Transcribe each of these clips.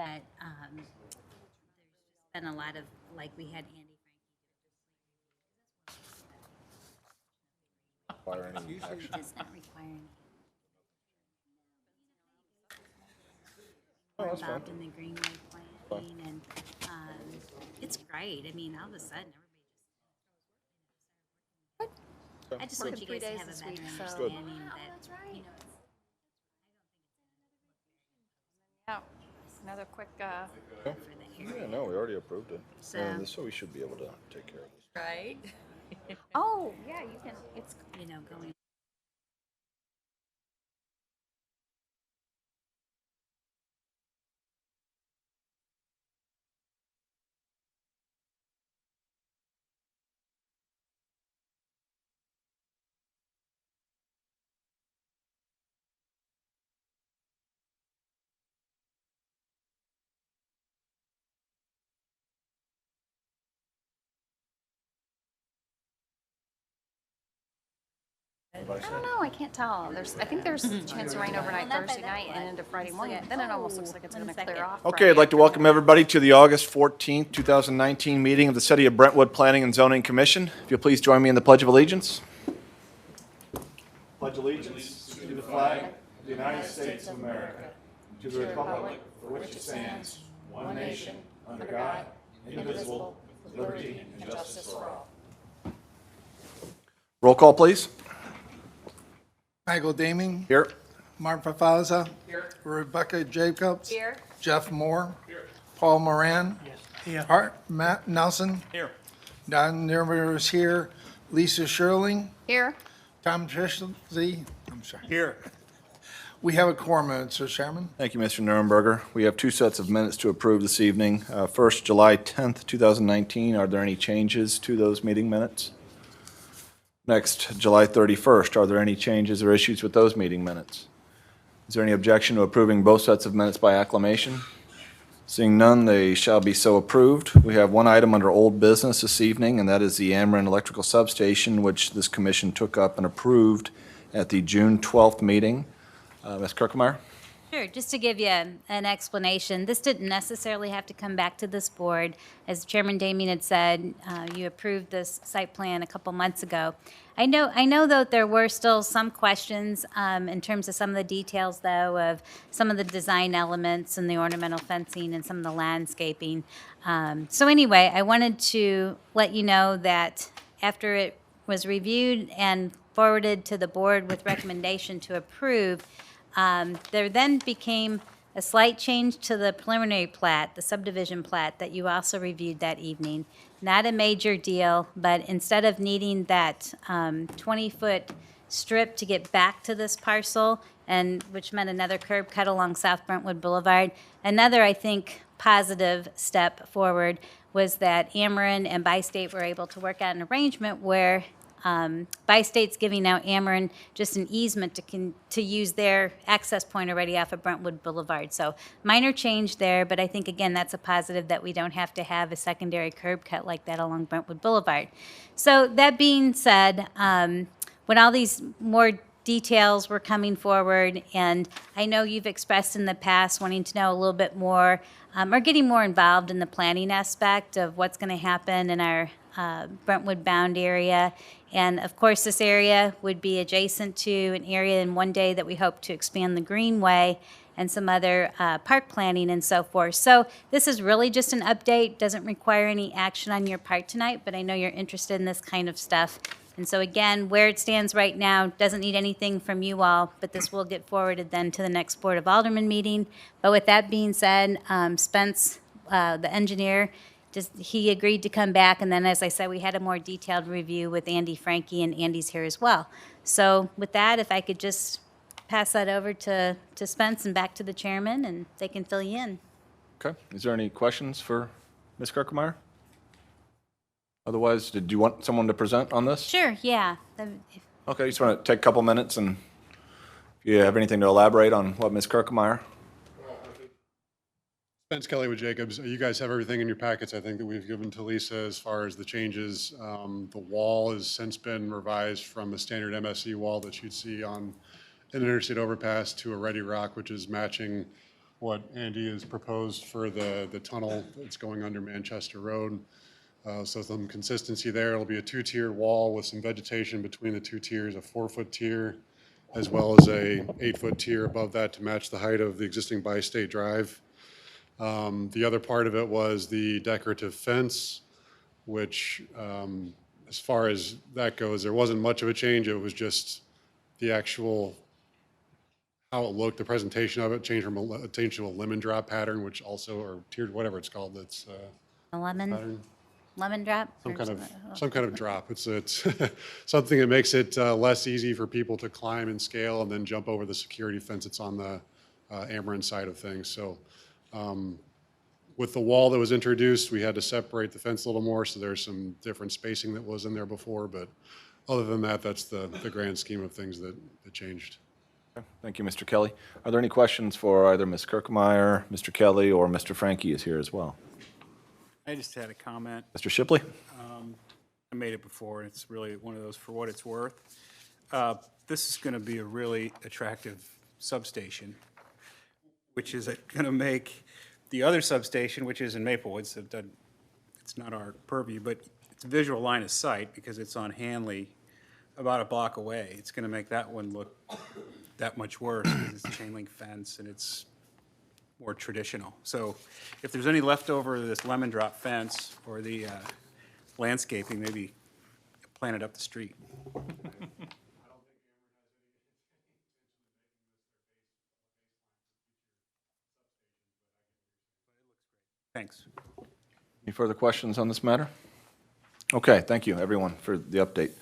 but there's been a lot of, like, we had Andy Require any Frankie action. does not require any. Oh, We're that's fine. involved in the Greenway planning, and it's great. I mean, all of a sudden, everybody I just want you guys to have a better understanding that, you know, Yeah, another quick, Yeah. for the area. Yeah, no, we already approved it. So- So we should be able to take care of this. Right? oh, yeah, you can, it's, You know, going. I don't know, I can't tell. I think there's a chance of rain overnight Well, not by Thursday that night and much. into Friday Let's morning. look at- Then it almost looks like it's one gonna second. clear off. Okay, I'd like to welcome everybody to the August 14th, 2019 meeting of the City of Brentwood Planning and Zoning Commission. If you'll please join me in the Pledge of Allegiance. Pledge allegiance to the flag of the United States of America, to the republic for which it stands, one nation, under God, indivisible, with liberty and justice for all. Roll call, please. Michael Daming. Here. Mark Pafaza. Rebecca Jacobs. Here. Jeff Moore. Paul Moran. Matt Nelson. Here. Don Nirmer is here. Lisa Sherling. Here, Tom Trishley. I'm sorry. Here. We have a quorum, Mr. Chairman. Thank you, Mr. Nuremberger. We have two sets of minutes to approve this evening. First, July 10th, 2019. Are there any changes to those meeting minutes? Next, July 31st. Are there any changes or issues with those meeting minutes? Is there any objection to approving both sets of minutes by acclamation? Seeing none, they shall be so approved. We have one item under old business this evening, and that is the Ameren Electrical Substation, which this commission took up and approved at the June 12th meeting. Ms. Kirkmeyer? Sure, just to give you an explanation, this didn't necessarily have to come back to this board. As Chairman Damien had said, you approved this site plan a couple months ago. I know that there were still some questions in terms of some of the details, though, of some of the design elements and the ornamental fencing and some of the landscaping. So anyway, I wanted to let you know that after it was reviewed and forwarded to the board with recommendation to approve, there then became a slight change to the preliminary plat, the subdivision plat that you also reviewed that evening. Not a major deal, but instead of needing that 20-foot strip to get back to this parcel, and which meant another curb cut along South Brentwood Boulevard, another, I think, positive step forward was that Ameren and Bi-State were able to work out an arrangement where Bi-State's giving out Ameren just an easement to use their access point already off of Brentwood Boulevard. So minor change there, but I think, again, that's a positive that we don't have to have a secondary curb cut like that along Brentwood Boulevard. So that being said, when all these more details were coming forward, and I know you've expressed in the past wanting to know a little bit more or getting more involved in the planning aspect of what's going to happen in our Brentwood bound area. And of course, this area would be adjacent to an area in one day that we hope to expand the greenway and some other park planning and so forth. So this is really just an update, doesn't require any action on your part tonight, but I know you're interested in this kind of stuff. And so again, where it stands right now doesn't need anything from you all, but this will get forwarded then to the next Board of Aldermen meeting. But with that being said, Spence, the engineer, he agreed to come back, and then, as I said, we had a more detailed review with Andy Frankie, and Andy's here as well. So with that, if I could just pass that over to Spence and back to the chairman, and they can fill you in. Okay. Is there any questions for Ms. Kirkmeyer? Otherwise, did you want someone to present on this? Sure, yeah. Okay, just want to take a couple minutes, and if you have anything to elaborate on what Ms. Kirkmeyer? Spence Kelly with Jacobs. You guys have everything in your packets, I think, that we've given to Lisa as far as the changes. The wall has since been revised from a standard MSE wall that you'd see on an interstate overpass to a ready rock, which is matching what Andy has proposed for the tunnel that's going under Manchester Road. So some consistency there. It'll be a two-tiered wall with some vegetation between the two tiers, a 4-foot tier, as well as a 8-foot tier above that to match the height of the existing bi-state drive. The other part of it was the decorative fence, which, as far as that goes, there wasn't much of a change. It was just the actual, how it looked, the presentation of it changed to a lemon drop pattern, which also, or tiered, whatever it's called, that's A lemon, pattern. lemon drop? Some or kind of, something? some kind of drop. It's something that makes it less easy for people to climb and scale and then jump over the security fence that's on the Ameren side of things. So with the wall that was introduced, we had to separate the fence a little more, so there's some different spacing that was in there before. But other than that, that's the grand scheme of things that changed. Thank you, Mr. Kelly. Are there any questions for either Ms. Kirkmeyer, Mr. Kelly, or Mr. Frankie is here as well? I just had a comment. Mr. Shipley? I made it before, and it's really one of those for what it's worth. This is going to be a really attractive substation, which is going to make the other substation, which is in Maplewood, so it's not our purview, but it's a visual line of sight because it's on Hanley, about a block away. It's going to make that one look that much worse because it's chain link fence and it's more traditional. So if there's any leftover of this lemon drop fence or the landscaping, maybe plant it up the street. Thanks. Any further questions on this matter? Okay, thank you, everyone, for the update.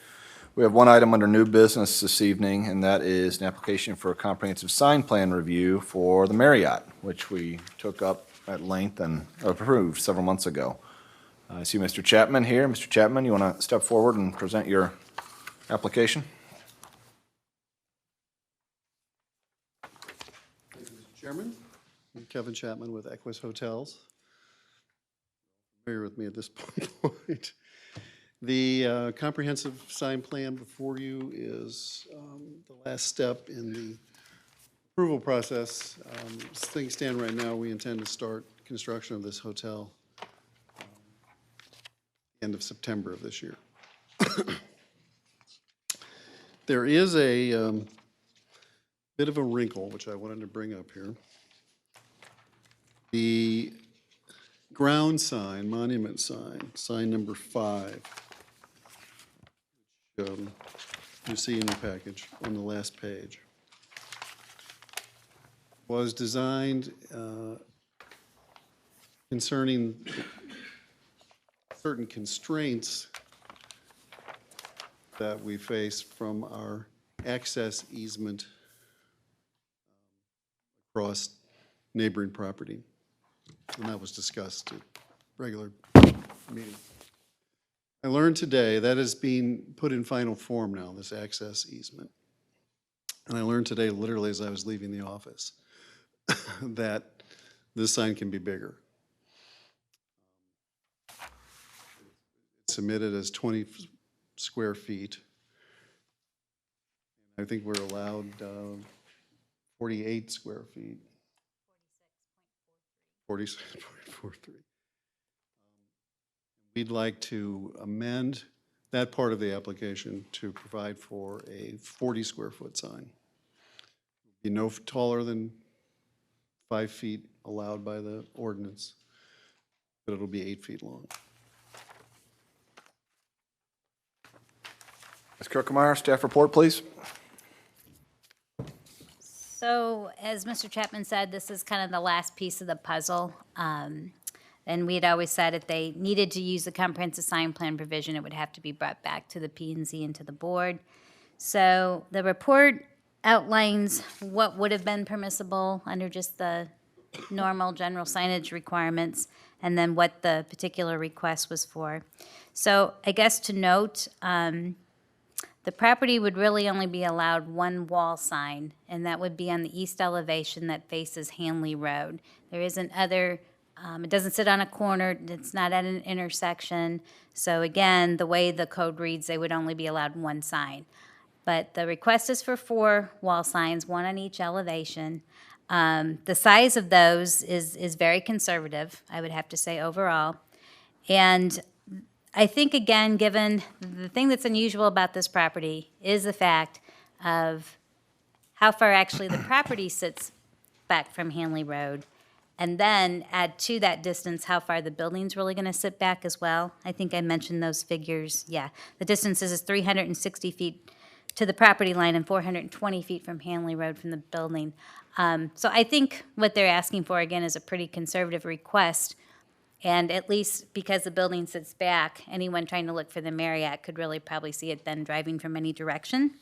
We have one item under new business this evening, and that is an application for a comprehensive sign plan review for the Marriott, which we took up at length and approved several months ago. I see Mr. Chapman here. Mr. Chapman, you want to step forward and present your application? Chairman, I'm Kevin Chapman with Equus Hotels. Familiar with me at this point. The comprehensive sign plan before you is the last step in the approval process. As things stand right now, we intend to start construction of this hotel end of September of this year. There is a bit of a wrinkle, which I wanted to bring up here. The ground sign, monument sign, sign number 5, you see in the package on the last page, was designed concerning certain constraints that we face from our access easement across neighboring property. And that was discussed at regular meeting. I learned today that is being put in final form now, this access easement. And I learned today, literally as I was leaving the office, that this sign can be bigger. It's submitted as 20 square feet. I think we're allowed 48 square feet. 46.43. We'd like to amend that part of the application to provide for a 40 square foot sign. Be no taller than 5 feet allowed by the ordinance, but it'll be 8 feet long. Ms. Kirkemeyer, staff report, please. So, as Mr. Chapman said, this is kind of the last piece of the puzzle. And we had always said if they needed to use the comprehensive sign plan provision, it would have to be brought back to the P&Z and to the board. So the report outlines what would have been permissible under just the normal general signage requirements, and then what the particular request was for. So I guess to note, the property would really only be allowed one wall sign, and that would be on the east elevation that faces Hanley Road. There isn't other, it doesn't sit on a corner, it's not at an intersection. So again, the way the code reads, they would only be allowed one sign. But the request is for 4 wall signs, 1 on each elevation. The size of those is very conservative, I would have to say overall. And I think, again, given the thing that's unusual about this property is the fact of how far actually the property sits back from Hanley Road, and then add to that distance how far the building's really going to sit back as well. I think I mentioned those figures. Yeah, the distance is 360 feet to the property line and 420 feet from Hanley Road from the building. So I think what they're asking for, again, is a pretty conservative request. And at least because the building sits back, anyone trying to look for the Marriott could really probably see it then driving from any direction.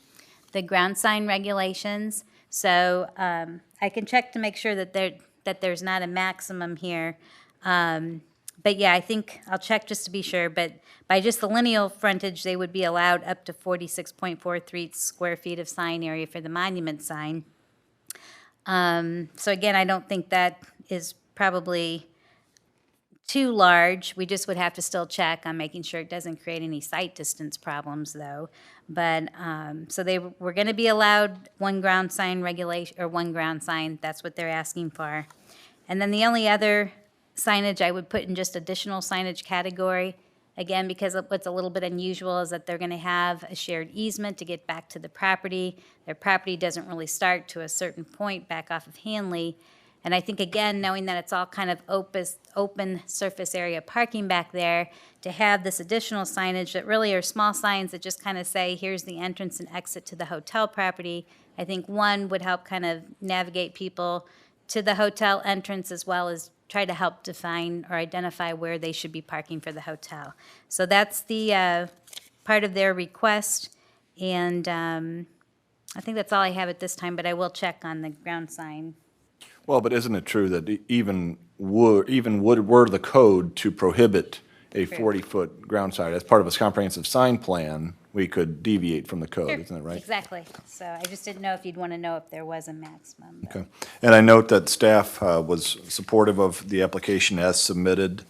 The ground sign regulations, so I can check to make sure that there's not a maximum here. But yeah, I think I'll check just to be sure, but by just the lineal frontage, they would be allowed up to 46.43 square feet of sign area for the monument sign. So again, I don't think that is probably too large. We just would have to still check on making sure it doesn't create any sight distance problems, though. But, so they were gonna be allowed one ground sign regulation, or one ground sign, that's what they're asking for. And then the only other signage I would put in just additional signage category, again, because of what's a little bit unusual is that they're gonna have a shared easement to get back to the property. Their property doesn't really start to a certain point back off of Hanley. And I think, again, knowing that it's all kind of open surface area parking back there, to have this additional signage that really are small signs that just kind of say, here's the entrance and exit to the hotel property, I think one would help kind of navigate people to the hotel entrance as well as try to help define or identify where they should be parking for the hotel. So that's the part of their request. And I think that's all I have at this time, but I will check on the ground sign. Well, but isn't it true that even were the code to prohibit a 40-foot ground sign as part of a comprehensive sign plan, we could deviate from the code, isn't that right? Exactly. So I just didn't know if you'd want to know if there was a maximum. Okay. And I note that staff was supportive of the application as submitted,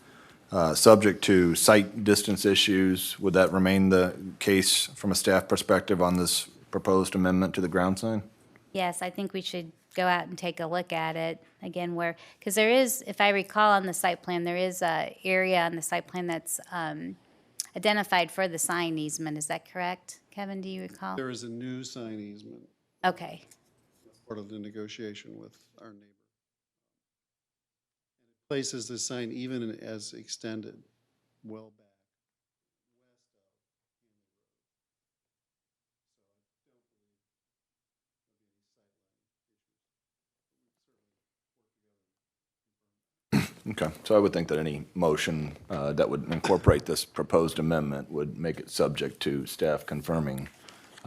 subject to site distance issues. Would that remain the case from a staff perspective on this proposed amendment to the ground sign? Yes, I think we should go out and take a look at it again where, because there is, if I recall on the site plan, there is a area on the site plan that's identified for the sign easement. Is that correct? Kevin, do you recall? There is a new sign easement, Okay. part of the negotiation with our neighbor. Places the sign even as extended well back. Okay, so I would think that any motion that would incorporate this proposed amendment would make it subject to staff confirming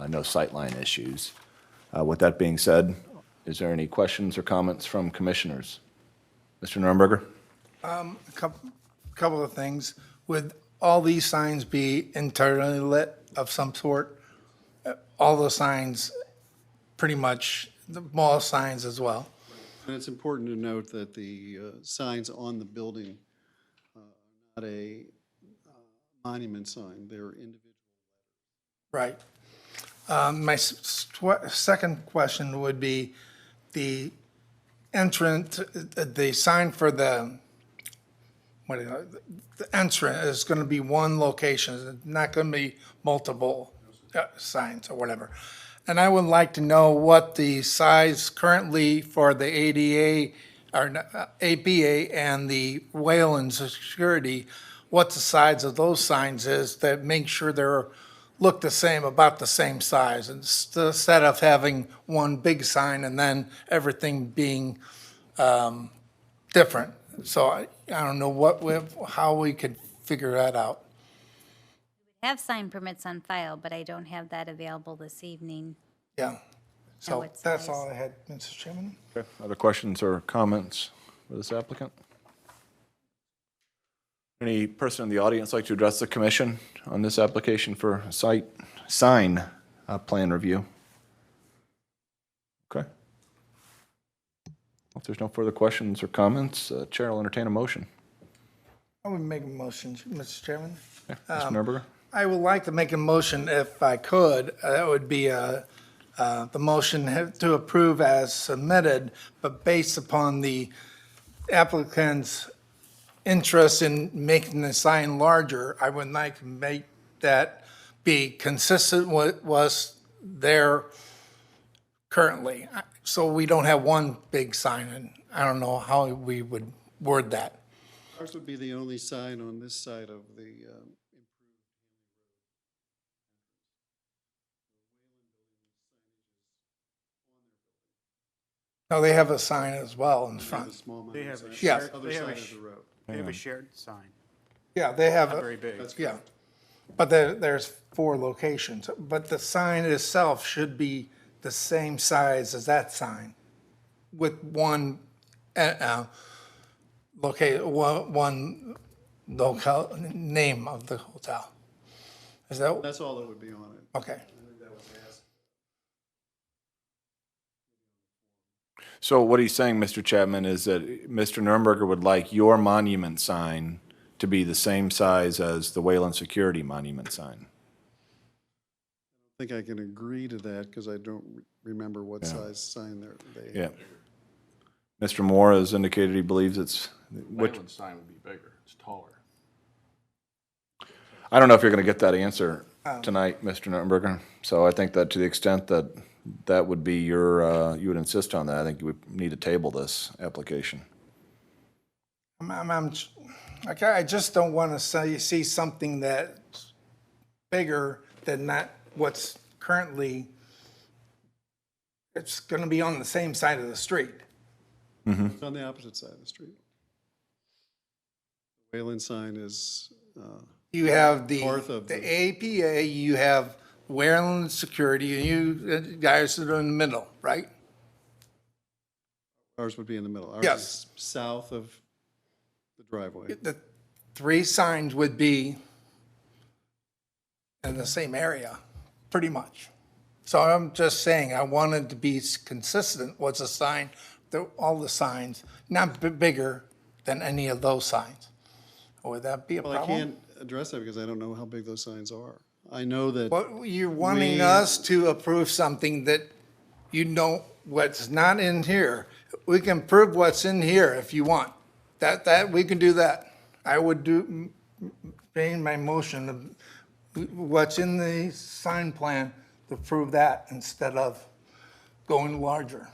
no sightline issues. With that being said, is there any questions or comments from commissioners? Mr. Nuremberger? Couple of things. Would all these signs be internally lit of some sort? All the signs, pretty much, the mall signs as well? And it's important to note that the signs on the building are not a monument sign, they're individual. Right. My second question would be the entrance, the sign for the entrance is going to be one location, it's not going to be multiple signs or whatever. And I would like to know what the size currently for the ADA, or APA and the Wayland Security, what the size of those signs is that make sure they're, look the same, about the same size, instead of having one big sign and then everything being different. So I don't know how we could figure that out. I have sign permits on file, but I don't have that available this evening. Yeah. So what that's size? all I had, Mr. Chairman. Okay. Other questions or comments for this applicant? Any person in the audience like to address the commission on this application for sign plan review? Okay. If there's no further questions or comments, Chair will entertain a motion. I would make a motion, Mr. Chairman. Mr. Nuremberger? I would like to make a motion if I could. That would be the motion to approve as submitted, but based upon the applicant's interest in making the sign larger, I would like to make that be consistent with what's there currently. So we don't have one big sign, and I don't know how we would word that. Ours would be the only sign on this side of the, No, they have a sign as well in the front. small They monument have a sign. Yes. shared, Other they have a, side of the road. they have a shared sign, Yeah, they have, not very big. yeah. But there's 4 locations, but the sign itself should be the same size as that sign with one, one local, name of the hotel. Is that, That's all that would be on it. okay. So what he's saying, Mr. Chapman, is that Mr. Nurnberger would like your monument sign to be the same size as the Wayland Security monument sign. I think I can agree to that because I don't remember what size sign they Yeah. Mr. Moore has indicated he believes it's, which, Wayland sign would be bigger, it's taller. I don't know if you're going to get that answer tonight, Mr. Nurnberger. So I think that to the extent that that would be your, you would insist on that, I think you would need to table this application. I just don't want to see something that's bigger than not what's currently, it's going to be on the same side of the street. It's on the opposite side of the street. The Wayland sign is, You have North of the the- APA, you have Wayland Security, and you guys are in the middle, right? ours would be in the middle. Ours Yes. is south of the driveway. The 3 signs would be in the same area, pretty much. So I'm just saying, I wanted to be consistent, what's a sign, all the signs, not bigger than any of those signs. Would that be a Well, I problem? can't address that because I don't know how big those signs are. I know that, But you're wanting We- us to approve something that you know what's not in here. We can prove what's in here if you want. That, we can do that. I would being my motion of what's in the sign plan to prove that instead of going larger.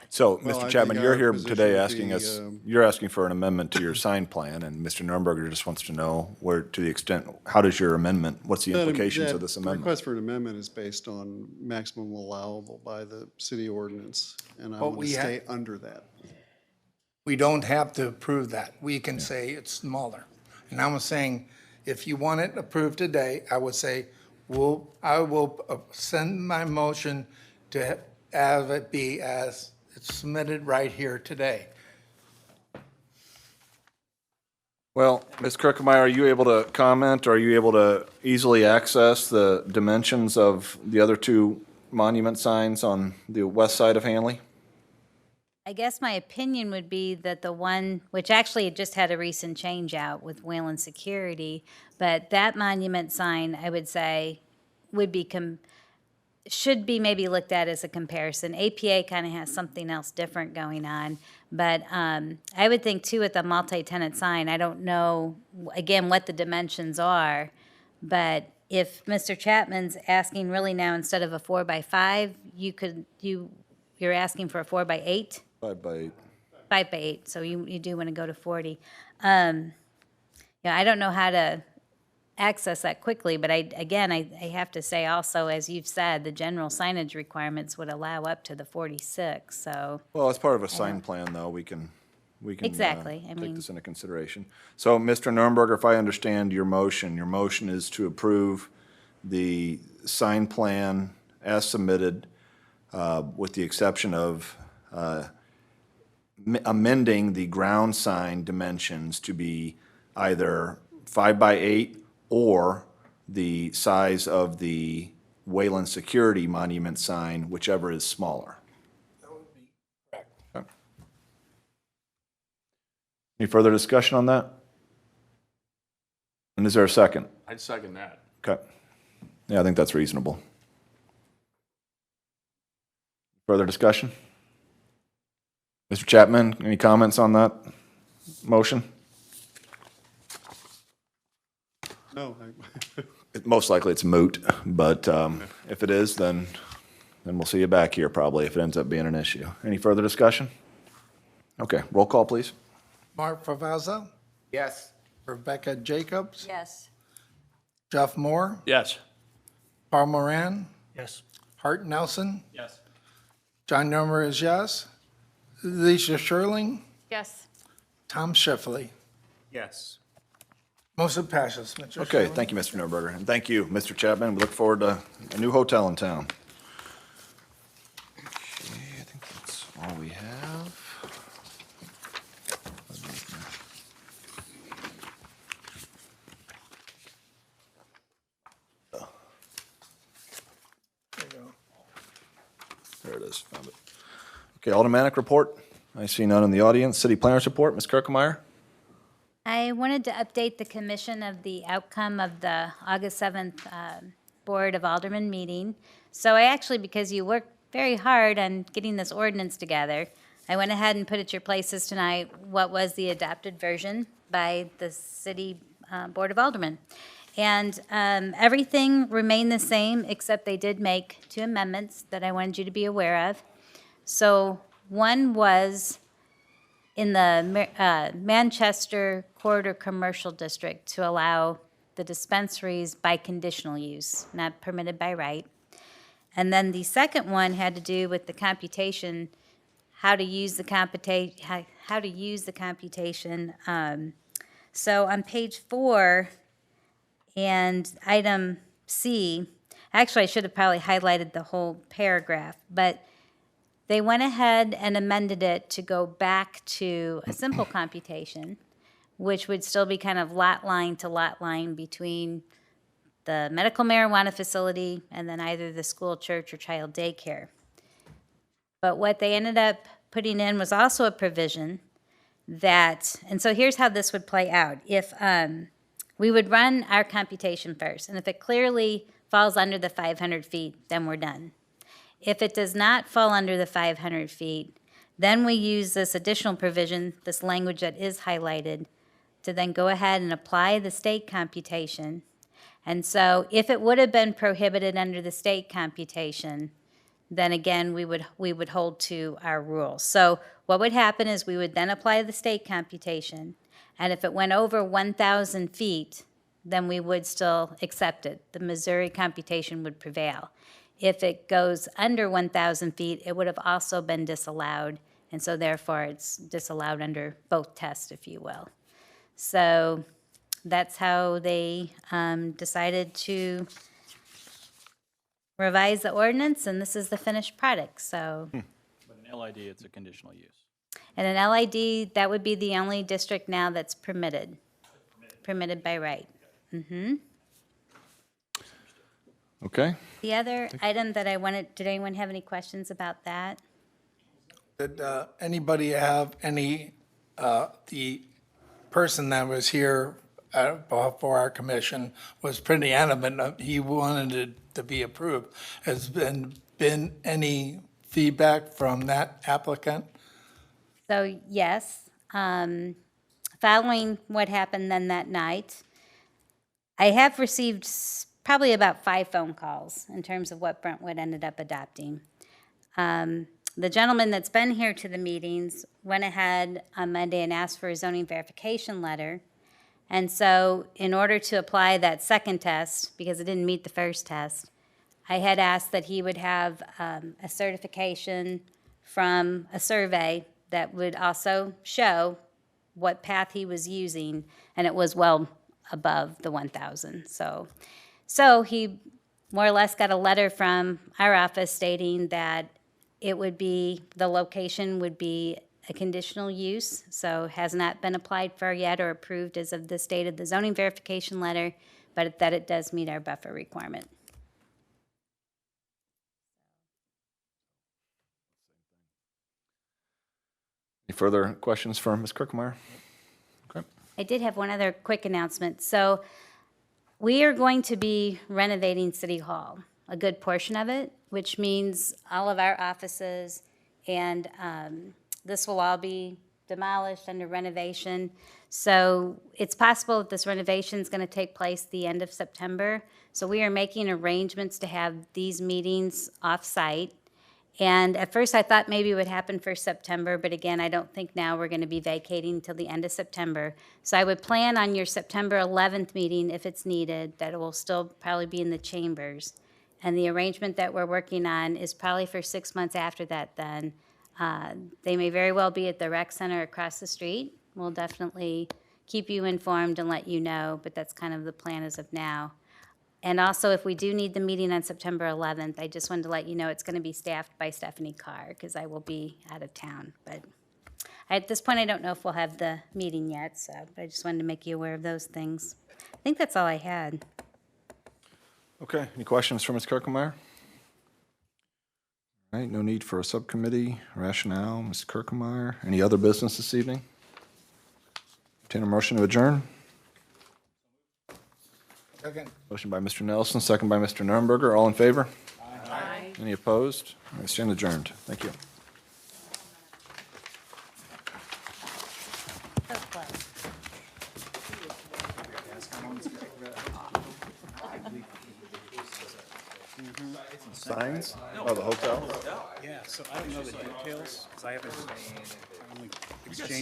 So, Well, I Mr. Chapman, think you're our here position today would asking be, us, you're asking for an amendment to your sign plan, and Mr. Nurnberger just wants to know where, to the extent, how does your amendment, what's the implications of this that amendment? request for an amendment is based on maximum allowable by the city ordinance, and I But want to we ha- stay under that. We don't have to approve that. We can say it's smaller. And I'm saying, if you want it approved today, I would say, I will send my motion to have it be as it's submitted right here today. Well, Ms. Kirkemeyer, are you able to comment? Are you able to easily access the dimensions of the other 2 monument signs on the west side of Hanley? I guess my opinion would be that the one, which actually had just had a recent change out with Wayland Security, but that monument sign, I would say, would be, should be maybe looked at as a comparison. APA kind of has something else different going on, but I would think too with a multi-tenant sign, I don't know, again, what the dimensions are, but if Mr. Chapman's asking really now, instead of a 4x5, you're asking for a 4x8? 5 by 8. 5x8, so you do want to go to 40. Yeah, I don't know how to access that quickly, but I have to say also, as you've said, the general signage requirements would allow up to the 46, so. Well, as part of a sign plan, though, we can Exactly, I take mean- this into consideration. So, Mr. Nurnberger, if I understand your motion is to approve the sign plan as submitted, with the exception of amending the ground sign dimensions to be either 5 by 8 or the size of the Wayland Security Monument sign, whichever is smaller. Okay. Any further discussion on that? And is there a second? I'd second that. Okay. Yeah, I think that's reasonable. Further discussion? Mr. Chapman, any comments on that motion? No, Most likely it's moot, but if it is, then we'll see you back here probably if it ends up being an issue. Any further discussion? Okay, roll call, please. Mark Favazza, Yes. Rebecca Jacobs, Yes. Jeff Moore, Yes. Paul Moran, Yes. Hart Nelson, Yes. John Nummer is yes, Lisa Sherling, Yes. Tom Schifley. Yes. Motion passes, Mr. Okay, Chairman. thank you, Mr. Newberger, and thank you, Mr. Chapman. We look forward to a new hotel in town. Okay, I think that's all we have. There you go. There it is, found it. Okay, Aldermanic report. I see none in the audience. City planners report, Ms. Kirkemeyer? I wanted to update the commission of the outcome of the August 7th Board of Aldermen meeting. So I actually, because you worked very hard on getting this ordinance together, I went ahead and put at your places tonight what was the adopted version by the City Board of Aldermen. And everything remained the same, except they did make 2 amendments that I wanted you to be aware of. So one was in the Manchester Corridor Commercial District to allow the dispensaries by conditional use, not permitted by right. And then the second one had to do with the computation, how to use the how to use the computation. So on page 4 and item C, actually I should have probably highlighted the whole paragraph, but they went ahead and amended it to go back to a simple computation, which would still be kind of lot line to lot line between the medical marijuana facility and then either the school, church, or child daycare. But what they ended up putting in was also a provision that, and so here's how this would play out. If we would run our computation first, and if it clearly falls under the 500 feet, then we're done. If it does not fall under the 500 feet, then we use this additional provision, this language that is highlighted, to then go ahead and apply the state computation. And so if it would have been prohibited under the state computation, then again, we would hold to our rules. So what would happen is we would then apply the state computation, and if it went over 1,000 feet, then we would still accept it. The Missouri computation would prevail. If it goes under 1,000 feet, it would have also been disallowed, and so therefore it's disallowed under both tests, if you will. So that's how they decided to revise the ordinance, and this is the finished product, so. But an LID, it's a conditional use. And an LID, that would be the only district now that's permitted by right. Okay, The other item that I wanted, did anyone have any questions about that? Did anybody have any, the person that was here for our commission was pretty adamant, he wanted it to be approved. Has been any feedback from that applicant? So, yes, following what happened then that night, I have received probably about 5 phone calls in terms of what Brentwood ended up adopting. The gentleman that's been here to the meetings went ahead on Monday and asked for a zoning verification letter. And so in order to apply that second test, because it didn't meet the first test, I had asked that he would have a certification from a survey that would also show what path he was using, and it was well above the 1,000. So he more or less got a letter from our office stating that it would be, the location would be a conditional use, so has not been applied for yet or approved as of this date of the zoning verification letter, but that it does meet our buffer requirement. any further questions for Ms. Kirkemeyer? Okay. I did have one other quick announcement. So We are going to be renovating City Hall, a good portion of it, which means all of our offices, and this will all be demolished under renovation. So it's possible that this renovation is going to take place the end of September. So we are making arrangements to have these meetings off-site. And at first, I thought maybe it would happen for September, but again, I don't think now we're going to be vacating until the end of September. So I would plan on your September 11th meeting, if it's needed, that it will still probably be in the chambers. And the arrangement that we're working on is probably for 6 months after that then. They may very well be at the rec center across the street. We'll definitely keep you informed and let you know, but that's kind of the plan as of now. And also, if we do need the meeting on September 11th, I just wanted to let you know it's going to be staffed by Stephanie Carr, because I will be out of town. But at this point, I don't know if we'll have the meeting yet, so but I just wanted to make you aware of those things. I think that's all I had. Okay, any questions for Ms. Kirkmeyer? All right, no need for a subcommittee rationale. Ms. Kirkmeyer, any other business this evening? Entertain a motion to adjourn. Second. Motion by Mr. Nelson, second by Mr. Nurnberger. All in favor? Aye. Any opposed? I stand adjourned. Thank you. So close. Signs? Oh, the hotel? Yeah, so I don't know the details, because I haven't, I only exchanged